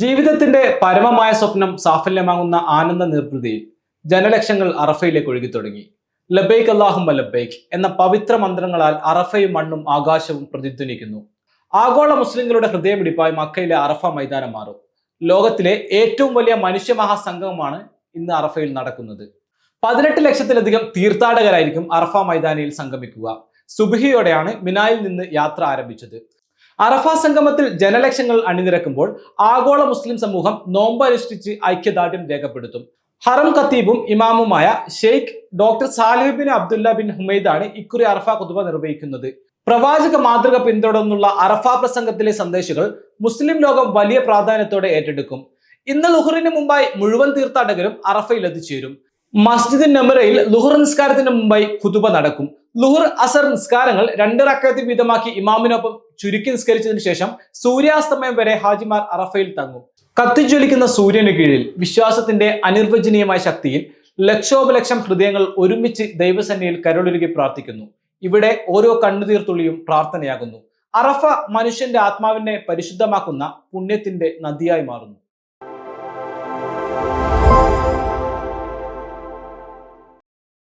ജീവിതത്തിന്റെ പരമമായ സ്വപ്നം സാഫല്യമാകുന്ന ആനന്ദ നിർവൃതിയിൽ ജനലക്ഷങ്ങൾ അറഫയിലേക്ക് ഒഴുകി തുടങ്ങി. ലബൈക് അല്ലാഹുമ്മ ലബൈക് എന്ന പവിത്ര മന്ത്രങ്ങളാൽ അറഫയും മണ്ണും ആകാശവും പ്രതിധ്വനിക്കുന്നു. ആഗോള മുസ്ലിങ്ങളുടെ ഹൃദയമിടിപ്പായി മക്കയിലെ അറഫ മൈതാനം മാറും. ലോകത്തിലെ ഏറ്റവും വലിയ മനുഷ്യ മഹാസംഗമമാണ് ഇന്ന് അറഫയിൽ നടക്കുന്നത്. 18 ലക്ഷത്തിലധികം തീർത്ഥാടകരായിരിക്കും അറഫ മൈതാനിയിൽ സംഗമിക്കുക. സുബ്ഹിയോടെയാണ് മിനായിൽ നിന്ന് യാത്ര ആരംഭിച്ചത്. അറഫ സംഗമത്തിൽ ജനലക്ഷങ്ങൾ അണിനിരക്കുമ്പോൾ ആഗോള മുസ്ലിം സമൂഹം നോമ്പ് അനുഷ്ഠിച്ച് ഐക്യദാർഢ്യം രേഖപ്പെടുത്തും. ഹറം ഖത്തീബും ഇമാമുമായ Sheikh doctor Saleh bin Abdullah bin ഹുമൈദാണ് ഇക്കുറി അറഫ ഖുതുബ നിർവഹിക്കുന്നത്. പ്രവാചക മാതൃക പിന്തുടർന്നുള്ള അറഫ പ്രസംഗത്തിലെ സന്ദേശങ്ങൾ മുസ്ലിം ലോകം വലിയ പ്രാധാന്യത്തോടെ ഏറ്റെടുക്കും. ഇന്ന് ലുഹറിന് മുമ്പായി മുഴുവൻ തീർത്ഥാടകരും അറഫയിൽ എത്തിച്ചേരും. മസ്ജിദ് നമറയിൽ ലുഹർ നിസ്കാരത്തിന് മുമ്പായി ഖുതുബ നടക്കും. ലുഹർ അസർ നിസ്കാരങ്ങൾ 2 റക്അത്ത് വീതമാക്കി ഇമാമിനൊപ്പം ചുരുക്കി നിസ്കരിച്ചതിനു ശേഷം സൂര്യാസ്തമയം വരെ ഹാജിമാർ അറഫയിൽ തങ്ങും. കത്തിജ്വലിക്കുന്ന സൂര്യന് കീഴിൽ വിശ്വാസത്തിന്റെ അനിർവചനീയമായ ശക്തിയിൽ ലക്ഷോപലക്ഷം ഹൃദയങ്ങൾ ഒരുമിച്ച് ദൈവസന്നിധിയിൽ കരളൊരുകി പ്രാർത്ഥിക്കുന്നു. ഇവിടെ ഓരോ കണ്ണുനീർത്തുള്ളിയും പ്രാർത്ഥനയാകുന്നു. അറഫ മനുഷ്യന്റെ ആത്മാവിനെ പരിശുദ്ധമാക്കുന്ന പുണ്യത്തിന്റെ നദിയായി മാറുന്നു.